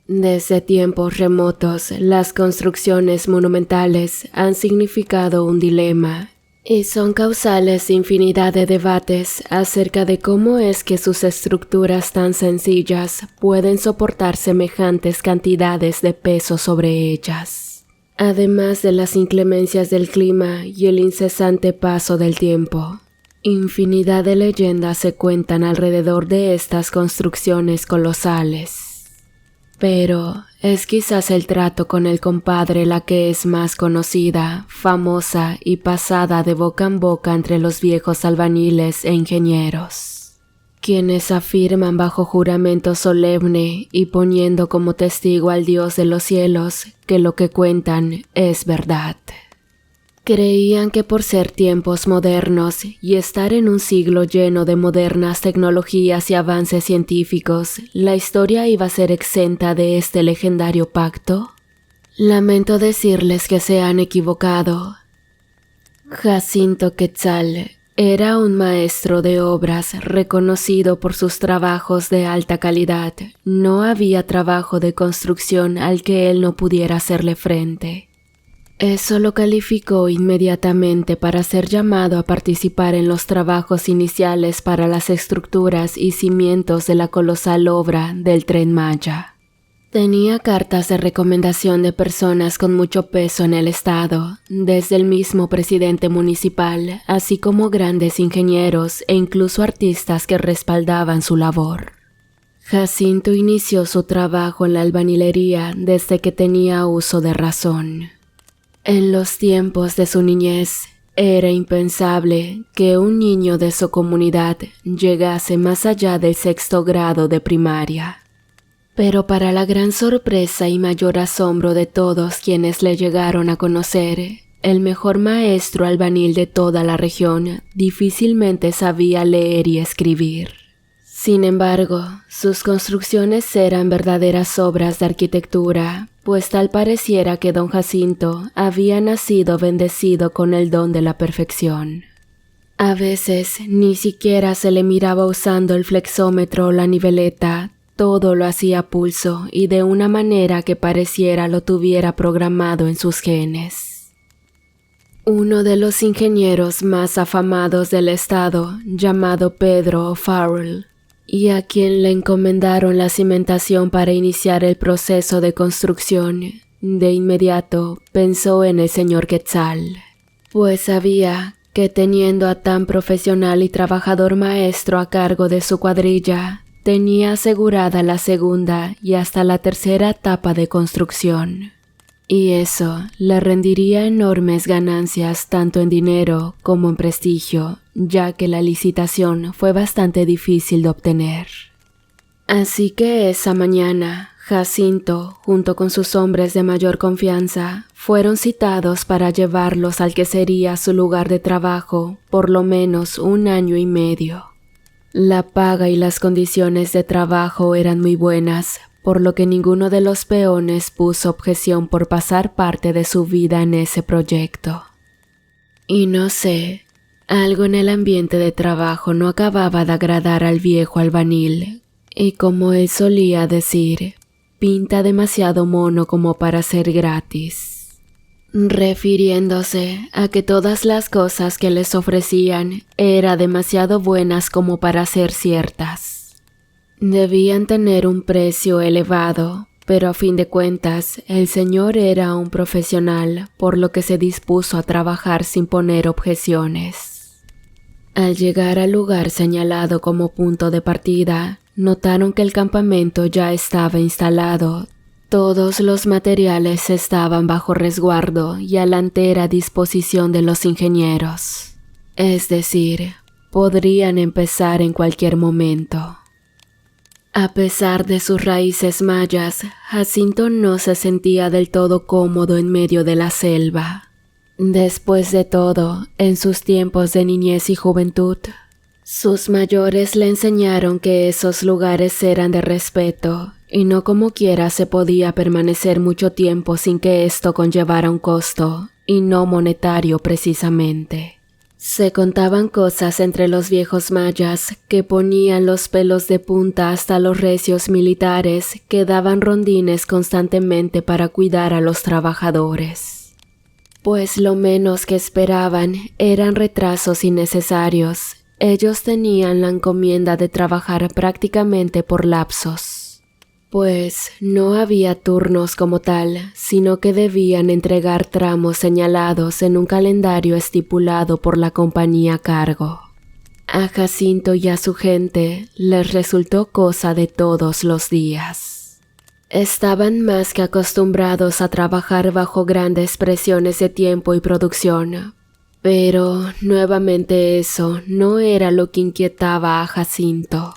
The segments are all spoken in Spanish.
Desde tiempos remotos, las construcciones monumentales han significado un dilema y son causales de infinidad de debates acerca de cómo es que sus estructuras tan sencillas pueden soportar semejantes cantidades de peso sobre ellas. Además de las inclemencias del clima y el incesante paso del tiempo, infinidad de leyendas se cuentan alrededor de estas construcciones colosales. Pero es quizás el trato con el compadre la que es más conocida, famosa y pasada de boca en boca entre los viejos albañiles e ingenieros, quienes afirman bajo juramento solemne y poniendo como testigo al Dios de los cielos que lo que cuentan es verdad. Creían que por ser tiempos modernos y estar en un siglo lleno de modernas tecnologías y avances científicos, la historia iba a ser exenta de este legendario pacto. Lamento decirles que se han equivocado. Jacinto Quetzal era un maestro de obras reconocido por sus trabajos de alta calidad. No había trabajo de construcción al que él no pudiera hacerle frente. Eso lo calificó inmediatamente para ser llamado a participar en los trabajos iniciales para las estructuras y cimientos de la colosal obra del Tren Maya. Tenía cartas de recomendación de personas con mucho peso en el estado, desde el mismo presidente municipal, así como grandes ingenieros e incluso artistas que respaldaban su labor. Jacinto inició su trabajo en la albañilería desde que tenía uso de razón. En los tiempos de su niñez, era impensable que un niño de su comunidad llegase más allá del 6º grado de primaria. Pero para la gran sorpresa y mayor asombro de todos quienes le llegaron a conocer, el mejor maestro albañil de toda la región difícilmente sabía leer y escribir. Sin embargo, sus construcciones eran verdaderas obras de arquitectura, pues tal pareciera que don Jacinto había nacido bendecido con el don de la perfección. A veces ni siquiera se le miraba usando el flexómetro o la niveleta, todo lo hacía a pulso y de una manera que pareciera lo tuviera programado en sus genes. Uno de los ingenieros más afamados del estado, llamado Pedro O'Farrell, y a quien le encomendaron la cimentación para iniciar el proceso de construcción, de inmediato pensó en el señor Quetzal, pues sabía que teniendo a tan profesional y trabajador maestro a cargo de su cuadrilla, tenía asegurada la segunda y hasta la tercera etapa de construcción. Y eso le rendiría enormes ganancias tanto en dinero como en prestigio, ya que la licitación fue bastante difícil de obtener. Así que esa mañana, Jacinto, junto con sus hombres de mayor confianza, fueron citados para llevarlos al que sería su lugar de trabajo por lo menos 1 año y medio. La paga y las condiciones de trabajo eran muy buenas, por lo que ninguno de los peones puso objeción por pasar parte de su vida en ese proyecto. Y no sé, algo en el ambiente de trabajo no acababa de agradar al viejo albañil, y como él solía decir, pinta demasiado mono como para ser gratis, refiriéndose a que todas las cosas que les ofrecían eran demasiado buenas como para ser ciertas. Debían tener un precio elevado, pero a fin de cuentas el señor era un profesional, por lo que se dispuso a trabajar sin poner objeciones. Al llegar al lugar señalado como punto de partida, notaron que el campamento ya estaba instalado. Todos los materiales estaban bajo resguardo y a la entera disposición de los ingenieros. Es decir, podrían empezar en cualquier momento. A pesar de sus raíces mayas, Jacinto no se sentía del todo cómodo en medio de la selva. Después de todo, en sus tiempos de niñez y juventud, sus mayores le enseñaron que esos lugares eran de respeto, y no como quiera se podía permanecer mucho tiempo sin que esto conllevara un costo, y no monetario precisamente, Se contaban cosas entre los viejos mayas que ponían los pelos de punta hasta los recios militares que daban rondines constantemente para cuidar a los trabajadores. Pues lo menos que esperaban eran retrasos innecesarios. Ellos tenían la encomienda de trabajar prácticamente por lapsos. Pues no había turnos como tal, sino que debían entregar tramos señalados en un calendario estipulado por la compañía a cargo. A Jacinto y a su gente les resultó cosa de todos los días. Estaban más que acostumbrados a trabajar bajo grandes presiones de tiempo y producción, pero nuevamente eso no era lo que inquietaba a Jacinto.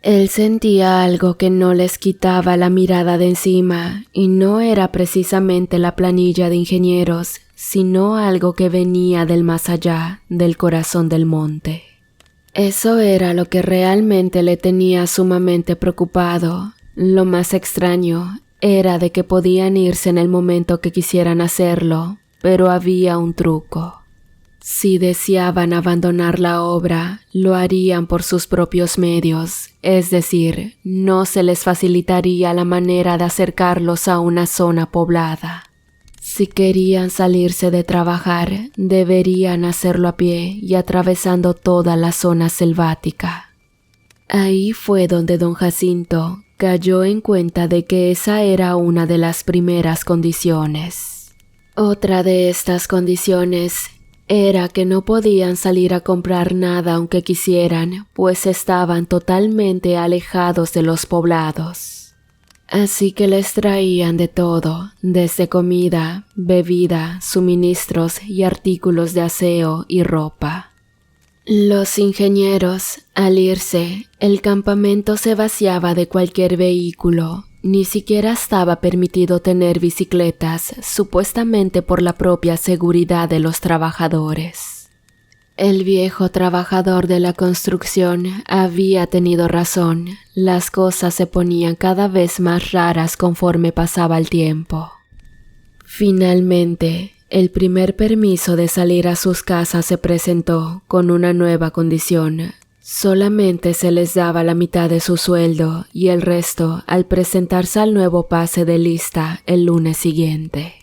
Él sentía algo que no les quitaba la mirada de encima, y no era precisamente la planilla de ingenieros, sino algo que venía del más allá, del corazón del monte. Eso era lo que realmente le tenía sumamente preocupado. Lo más extraño era de que podían irse en el momento que quisieran hacerlo, pero había un truco. Si deseaban abandonar la obra, lo harían por sus propios medios, es decir, no se les facilitaría la manera de acercarlos a una zona poblada. Si querían salirse de trabajar, deberían hacerlo a pie y atravesando toda la zona selvática. Ahí fue donde don Jacinto cayó en cuenta de que esa era una de las primeras condiciones. Otra de estas condiciones era que no podían salir a comprar nada aunque quisieran, pues estaban totalmente alejados de los poblados. Así que les traían de todo, desde comida, bebida, suministros y artículos de aseo y ropa. Los ingenieros, al irse, el campamento se vaciaba de cualquier vehículo. Ni siquiera estaba permitido tener bicicletas, supuestamente por la propia seguridad de los trabajadores. El viejo trabajador de la construcción había tenido razón, las cosas se ponían cada vez más raras conforme pasaba el tiempo. Finalmente, el primer permiso de salir a sus casas se presentó con una nueva condición. Solamente se les daba la mitad de su sueldo y el resto al presentarse al nuevo pase de lista el lunes siguiente.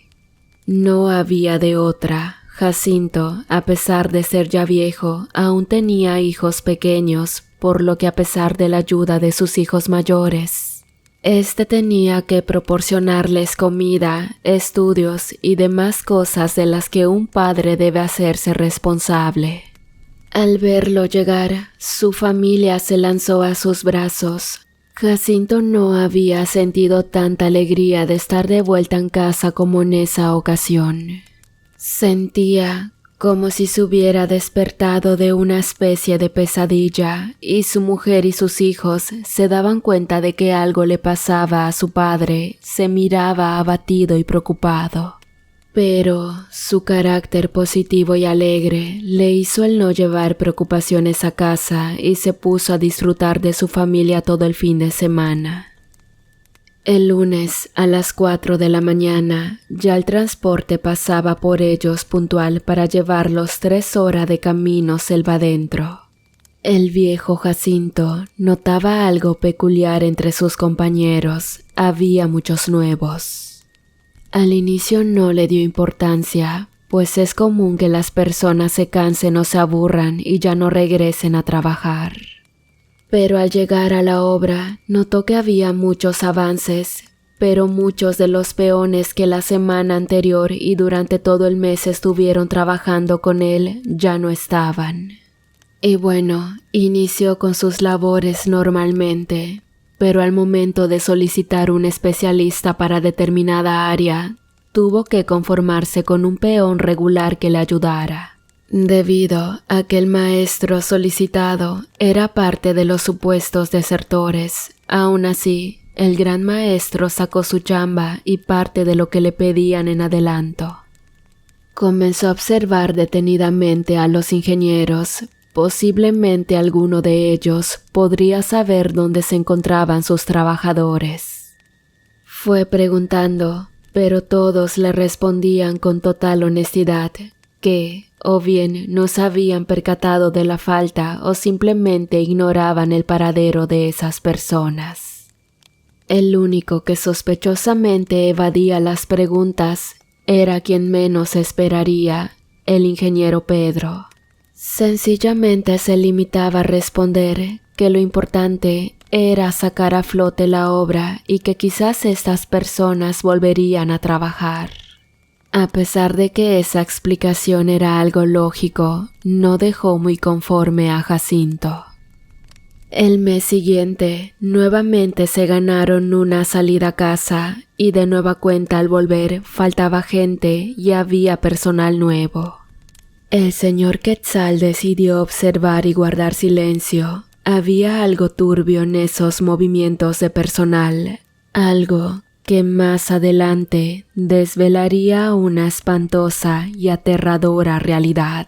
No había de otra. Jacinto, a pesar de ser ya viejo, aún tenía hijos pequeños, por lo que a pesar de la ayuda de sus hijos mayores, este tenía que proporcionarles comida, estudios y demás cosas de las que un padre debe hacerse responsable. Al verlo llegar, su familia se lanzó a sus brazos. Jacinto no había sentido tanta alegría de estar de vuelta en casa como en esa ocasión. Sentía como si se hubiera despertado de una especie de pesadilla, y su mujer y sus hijos se daban cuenta de que algo le pasaba a su padre. Se miraba abatido y preocupado. Pero su carácter positivo y alegre le hizo el no llevar preocupaciones a casa y se puso a disfrutar de su familia todo el fin de semana. El lunes a las 4 de la mañana ya el transporte pasaba por ellos puntual para llevarlos 3 horas de camino selva adentro. El viejo Jacinto notaba algo peculiar entre sus compañeros, había muchos nuevos. Al inicio no le dio importancia, pues es común que las personas se cansen o se aburran y ya no regresen a trabajar. Pero al llegar a la obra, notó que había muchos avances, pero muchos de los peones que la semana anterior y durante todo el mes estuvieron trabajando con él ya no estaban. Y bueno, inició con sus labores normalmente, pero al momento de solicitar un especialista para determinada área, tuvo que conformarse con un peón regular que le ayudara, debido a que el maestro solicitado era parte de los supuestos desertores. Aún así, el gran maestro sacó su chamba y parte de lo que le pedían en adelanto. Comenzó a observar detenidamente a los ingenieros. Posiblemente alguno de ellos podría saber dónde se encontraban sus trabajadores. Fue preguntando, pero todos le respondían con total honestidad, que o bien no se habían percatado de la falta o simplemente ignoraban el paradero de esas personas. El único que sospechosamente evadía las preguntas era quien menos esperaría, el ingeniero Pedro. Sencillamente se limitaba a responder que lo importante era sacar a flote la obra y que quizás estas personas volverían a trabajar. A pesar de que esa explicación era algo lógico, no dejó muy conforme a Jacinto. El mes siguiente, nuevamente se ganaron una salida a casa y de nueva cuenta al volver faltaba gente y había personal nuevo. El señor Quetzal decidió observar y guardar silencio. Había algo turbio en esos movimientos de personal, algo que más adelante desvelaría una espantosa y aterradora realidad.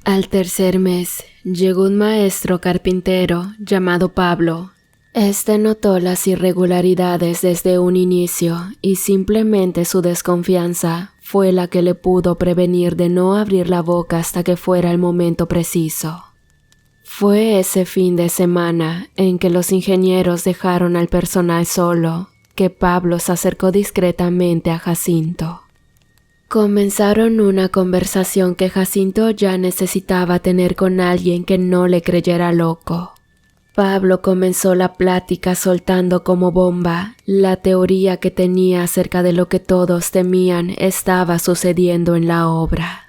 Al tercer mes, llegó un maestro carpintero llamado Pablo. Este notó las irregularidades desde un inicio y simplemente su desconfianza fue la que le pudo prevenir de no abrir la boca hasta que fuera el momento preciso. Fue ese fin de semana en que los ingenieros dejaron al personal solo, que Pablo se acercó discretamente a Jacinto. Comenzaron una conversación que Jacinto ya necesitaba tener con alguien que no le creyera loco. Pablo comenzó la plática soltando como bomba la teoría que tenía acerca de lo que todos temían estaba sucediendo en la obra.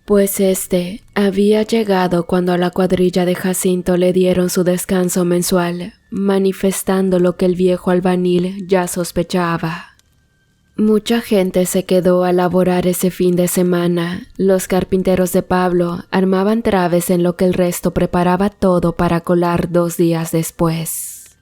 Pues este había llegado cuando a la cuadrilla de Jacinto le dieron su descanso mensual, manifestando lo que el viejo albañil ya sospechaba. Mucha gente se quedó a laborar ese fin de semana. Los carpinteros de Pablo armaban traves en lo que el resto preparaba todo para colar 2 días después.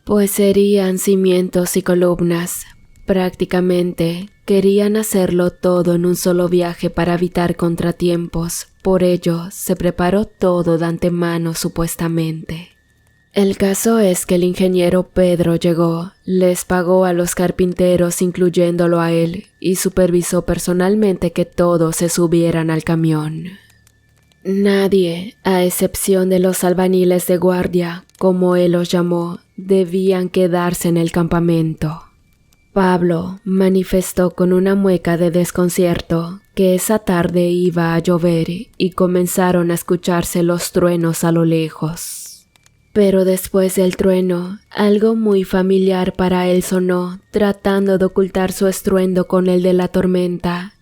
Pues serían cimientos y columnas. Prácticamente querían hacerlo todo en un solo viaje para evitar contratiempos. Por ello, se preparó todo de antemano supuestamente. El caso es que el ingeniero Pedro llegó, les pagó a los carpinteros incluyéndolo a él y supervisó personalmente que todos se subieran al camión. Nadie, a excepción de los albañiles de guardia, como él los llamó, debían quedarse en el campamento. Pablo manifestó con una mueca de desconcierto que esa tarde iba a llover y comenzaron a escucharse los truenos a lo lejos. Pero después del trueno, algo muy familiar para él sonó, tratando de ocultar su estruendo con el de la tormenta.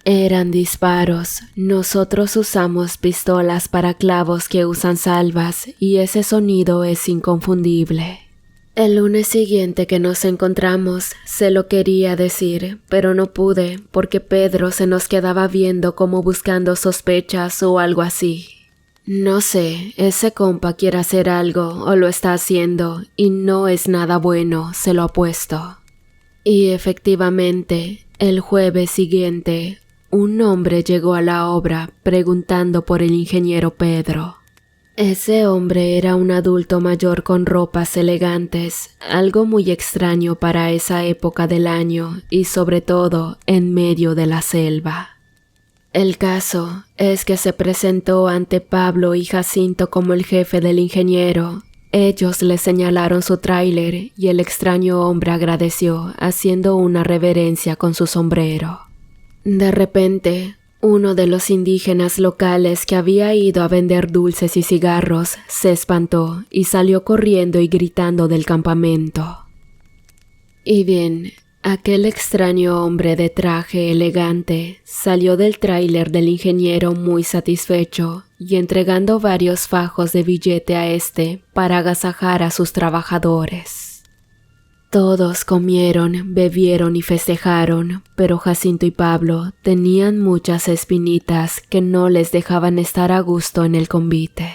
Eran disparos. Nosotros usamos pistolas para clavos que usan salvas y ese sonido es inconfundible. El lunes siguiente que nos encontramos, se lo quería decir, pero no pude porque Pedro se nos quedaba viendo como buscando sospechas o algo así. No sé, ese compa quiere hacer algo o lo está haciendo y no es nada bueno, se lo apuesto. Y efectivamente, el jueves siguiente, un hombre llegó a la obra preguntando por el ingeniero Pedro. Ese hombre era un adulto mayor con ropas elegantes, algo muy extraño para esa época del año y sobre todo en medio de la selva. El caso es que se presentó ante Pablo y Jacinto como el jefe del ingeniero. Ellos le señalaron su tráiler y el extraño hombre agradeció, haciendo una reverencia con su sombrero. De repente, uno de los indígenas locales que había ido a vender dulces y cigarros se espantó y salió corriendo y gritando del campamento. Y bien, aquel extraño hombre de traje elegante salió del tráiler del ingeniero muy satisfecho y entregando varios fajos de billete a este para agasajar a sus trabajadores. Todos comieron, bebieron y festejaron, pero Jacinto y Pablo tenían muchas espinitas que no les dejaban estar a gusto en el convite.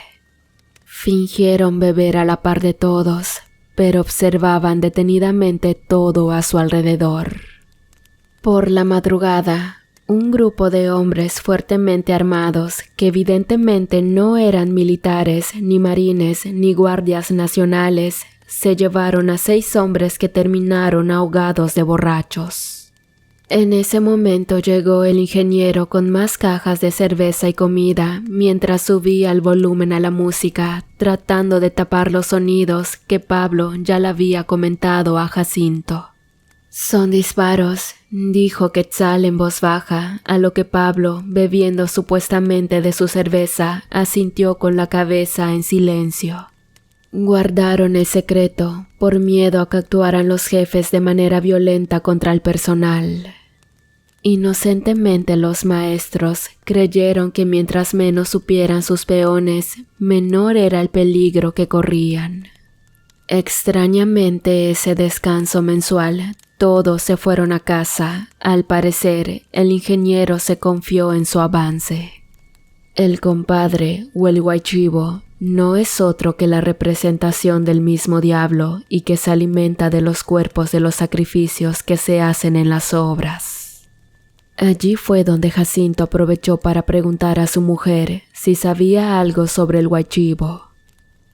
Fingieron beber a la par de todos, pero observaban detenidamente todo a su alrededor. Por la madrugada, un grupo de hombres fuertemente armados, que evidentemente no eran militares, ni marines, ni guardias nacionales, se llevaron a 6 hombres que terminaron ahogados de borrachos. En ese momento llegó el ingeniero con más cajas de cerveza y comida mientras subía el volumen a la música, tratando de tapar los sonidos que Pablo ya le había comentado a Jacinto. «Son disparos», dijo Quetzal en voz baja, a lo que Pablo, bebiendo supuestamente de su cerveza, asintió con la cabeza en silencio. Guardaron el secreto por miedo a que actuaran los jefes de manera violenta contra el personal. Inocentemente los maestros creyeron que mientras menos supieran sus peones, menor era el peligro que corrían. Extrañamente ese descanso mensual, todos se fueron a casa. Al parecer, el ingeniero se confió en su avance. El compadre o el guaychivo no es otro que la representación del mismo diablo y que se alimenta de los cuerpos de los sacrificios que se hacen en las obras. Allí fue donde Jacinto aprovechó para preguntar a su mujer si sabía algo sobre el guaychivo.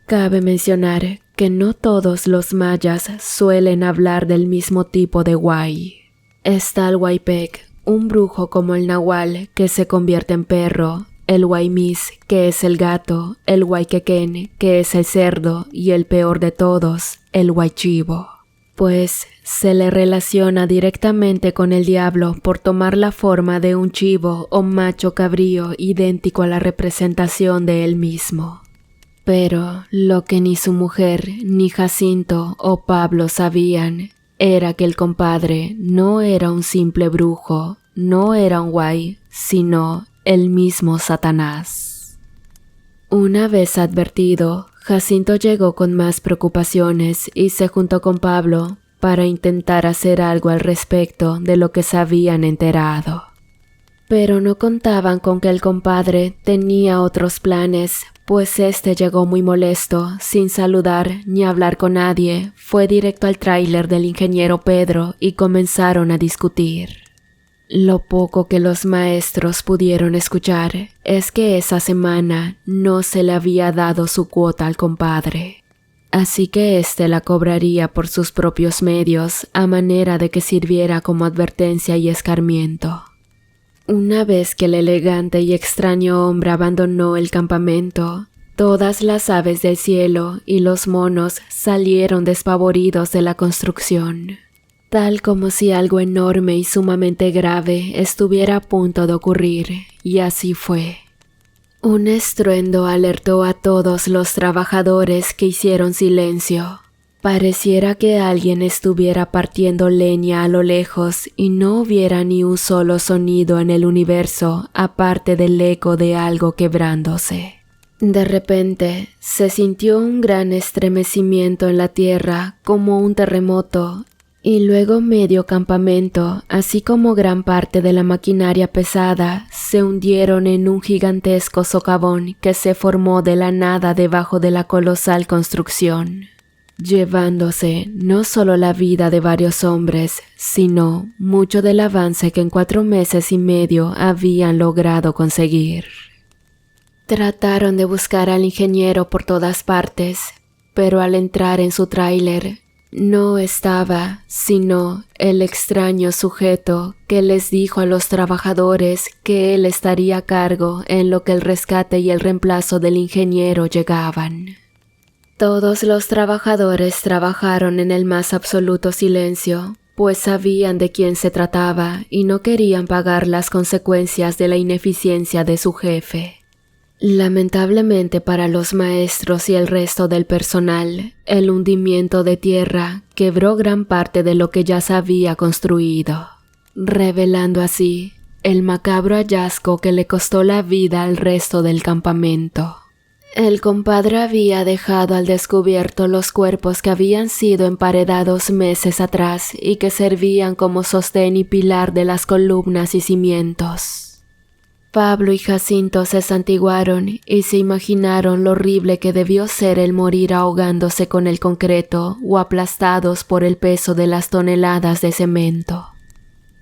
Cabe mencionar que no todos los mayas suelen hablar del mismo tipo de guay. Está el guaypec, un brujo como el nahual que se convierte en perro, el guaymis, que es el gato, el guayquequén, que es el cerdo, y el peor de todos, el guaychivo. Pues se le relaciona directamente con el diablo por tomar la forma de un chivo o macho cabrío idéntico a la representación de él mismo. Pero lo que ni su mujer, ni Jacinto o Pablo sabían era que el compadre no era un simple brujo, no era un guay, sino el mismo Satanás. Una vez advertido, Jacinto llegó con más preocupaciones y se juntó con Pablo para intentar hacer algo al respecto de lo que se habían enterado. Pero no contaban con que el compadre tenía otros planes, pues este llegó muy molesto, sin saludar ni hablar con nadie, fue directo al tráiler del ingeniero Pedro y comenzaron a discutir. Lo poco que los maestros pudieron escuchar es que esa semana no se le había dado su cuota al compadre, así que éste la cobraría por sus propios medios a manera de que sirviera como advertencia y escarmiento. Una vez que el elegante y extraño hombre abandonó el campamento, todas las aves del cielo y los monos salieron despavoridos de la construcción, tal como si algo enorme y sumamente grave estuviera a punto de ocurrir, y así fue. Un estruendo alertó a todos los trabajadores que hicieron silencio. Pareciera que alguien estuviera partiendo leña a lo lejos y no hubiera ni un solo sonido en el universo aparte del eco de algo quebrándose. De repente se sintió un gran estremecimiento en la tierra como un terremoto y luego medio campamento, así como gran parte de la maquinaria pesada, se hundieron en un gigantesco socavón que se formó de la nada debajo de la colosal construcción, llevándose no solo la vida de varios hombres, sino mucho del avance que en 4 meses y medio habían logrado conseguir. Trataron de buscar al ingeniero por todas partes, pero al entrar en su tráiler, no estaba sino el extraño sujeto que les dijo a los trabajadores que él estaría a cargo en lo que el rescate y el reemplazo del ingeniero llegaban. Todos los trabajadores trabajaron en el más absoluto silencio, pues sabían de quién se trataba y no querían pagar las consecuencias de la ineficiencia de su jefe. Lamentablemente para los maestros y el resto del personal, el hundimiento de tierra quebró gran parte de lo que ya se había construido, revelando así el macabro hallazgo que le costó la vida al resto del campamento. El compadre había dejado al descubierto los cuerpos que habían sido emparedados meses atrás y que servían como sostén y pilar de las columnas y cimientos. Pablo y Jacinto se santiguaron y se imaginaron lo horrible que debió ser el morir ahogándose con el concreto o aplastados por el peso de las toneladas de cemento.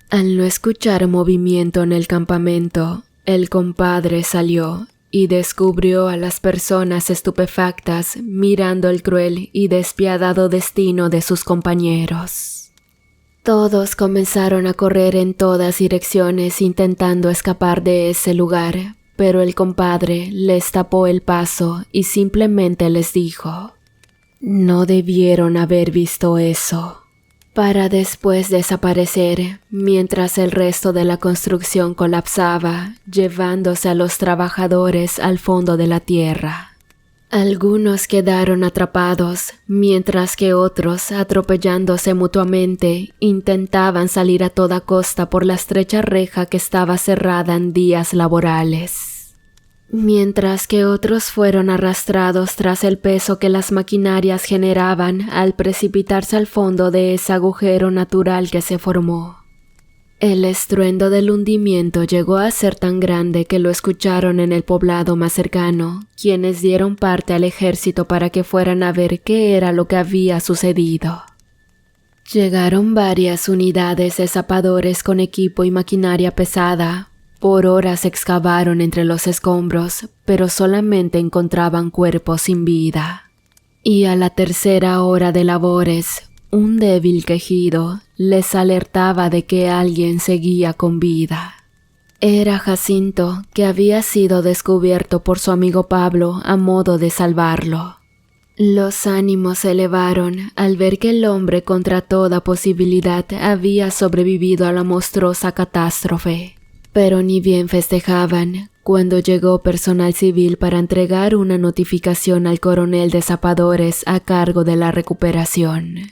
Al no escuchar movimiento en el campamento, el compadre salió y descubrió a las personas estupefactas mirando el cruel y despiadado destino de sus compañeros. Todos comenzaron a correr en todas direcciones intentando escapar de ese lugar, pero el compadre les tapó el paso y simplemente les dijo: «No debieron haber visto eso», para después desaparecer mientras el resto de la construcción colapsaba, llevándose a los trabajadores al fondo de la tierra. Algunos quedaron atrapados, mientras que otros, atropellándose mutuamente, intentaban salir a toda costa por la estrecha reja que estaba cerrada en días laborales. Mientras que otros fueron arrastrados tras el peso que las maquinarias generaban al precipitarse al fondo de ese agujero natural que se formó. El estruendo del hundimiento llegó a ser tan grande que lo escucharon en el poblado más cercano, quienes dieron parte al ejército para que fueran a ver qué era lo que había sucedido. Llegaron varias unidades de zapadores con equipo y maquinaria pesada. Por horas excavaron entre los escombros, pero solamente encontraban cuerpos sin vida. Y a la tercera hora de labores, un débil quejido les alertaba de que alguien seguía con vida. Era Jacinto, que había sido descubierto por su amigo Pablo a modo de salvarlo. Los ánimos se elevaron al ver que el hombre contra toda posibilidad había sobrevivido a la monstruosa catástrofe. Pero ni bien festejaban cuando llegó personal civil para entregar una notificación al coronel de zapadores a cargo de la recuperación.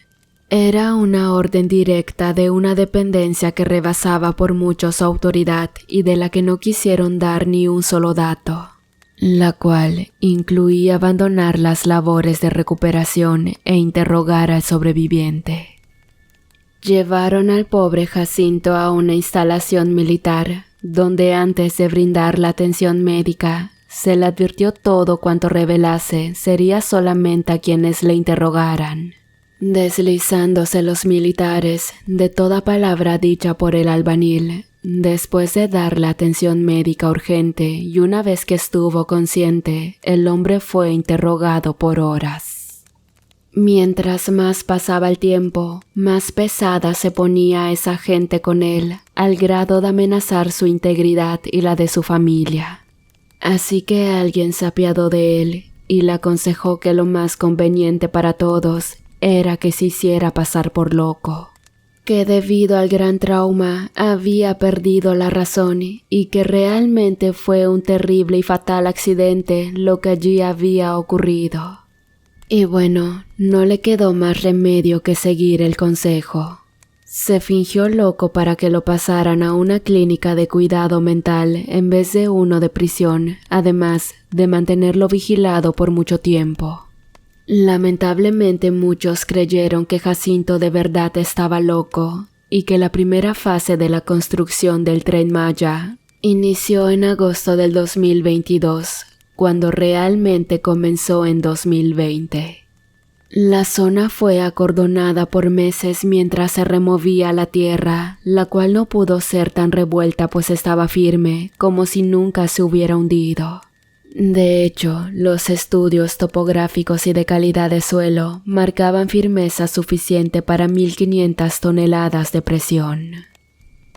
Era una orden directa de una dependencia que rebasaba por mucho su autoridad y de la que no quisieron dar ni un solo dato, la cual incluía abandonar las labores de recuperación e interrogar al sobreviviente. Llevaron al pobre Jacinto a una instalación militar, donde antes de brindar la atención médica, se le advirtió todo cuanto revelase sería solamente a quienes le interrogaran. Deslizándose los militares de toda palabra dicha por el albañil, después de darle atención médica urgente y una vez que estuvo consciente, el hombre fue interrogado por horas. Mientras más pasaba el tiempo, más pesada se ponía esa gente con él, al grado de amenazar su integridad y la de su familia. Así que alguien se apiadó de él y le aconsejó que lo más conveniente para todos era que se hiciera pasar por loco, que debido al gran trauma había perdido la razón y que realmente fue un terrible y fatal accidente lo que allí había ocurrido. Y bueno, no le quedó más remedio que seguir el consejo. Se fingió loco para que lo pasaran a una clínica de cuidado mental en vez de uno de prisión, además de mantenerlo vigilado por mucho tiempo. Lamentablemente muchos creyeron que Jacinto de verdad estaba loco y que la primera fase de la construcción del Tren Maya inició en agosto del 2022, cuando realmente comenzó en 2020. La zona fue acordonada por meses mientras se removía la tierra, la cual no pudo ser tan revuelta pues estaba firme, como si nunca se hubiera hundido. De hecho, los estudios topográficos y de calidad de suelo marcaban firmeza suficiente para 1.500 toneladas de presión.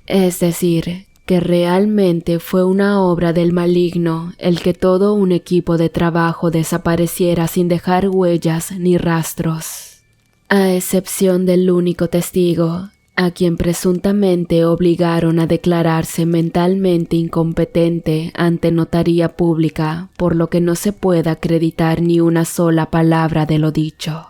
Es decir, que realmente fue una obra del maligno el que todo un equipo de trabajo desapareciera sin dejar huellas ni rastros, a excepción del único testigo, a quien presuntamente obligaron a declararse mentalmente incompetente ante notaría pública, por lo que no se puede acreditar ni una sola palabra de lo dicho.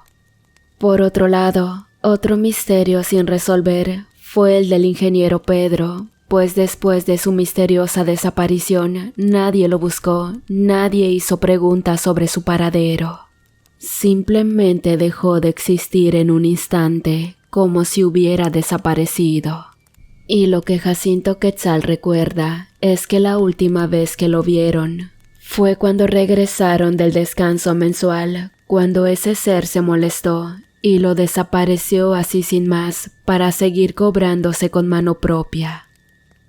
Por otro lado, otro misterio sin resolver fue el del ingeniero Pedro, pues después de su misteriosa desaparición, nadie lo buscó, nadie hizo preguntas sobre su paradero. Simplemente dejó de existir en un instante, como si hubiera desaparecido. Y lo que Jacinto Quetzal recuerda es que la última vez que lo vieron fue cuando regresaron del descanso mensual, cuando ese ser se molestó y lo desapareció así sin más para seguir cobrándose con mano propia.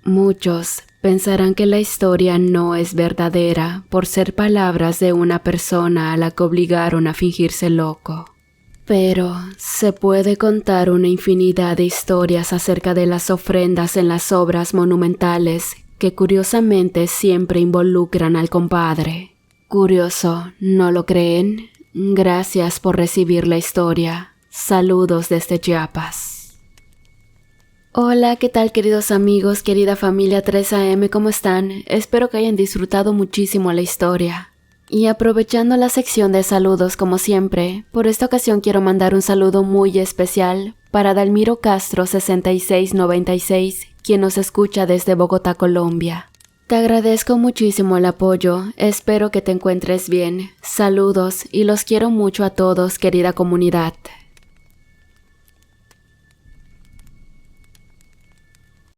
Muchos pensarán que la historia no es verdadera por ser palabras de una persona a la que obligaron a fingirse loco. Pero se puede contar una infinidad de historias acerca de las ofrendas en las obras monumentales que curiosamente siempre involucran al compadre. Curioso, ¿no lo creen? Gracias por recibir la historia. Saludos desde Chiapas. Hola, ¿qué tal queridos amigos, querida familia 3AM? ¿Cómo están? Espero que hayan disfrutado muchísimo la historia. Y aprovechando la sección de saludos como siempre, por esta ocasión quiero mandar un saludo muy especial para Dalmiro Castro 6696, quien nos escucha desde Bogotá, Colombia. Te agradezco muchísimo el apoyo, espero que te encuentres bien. Saludos y los quiero mucho a todos, querida comunidad.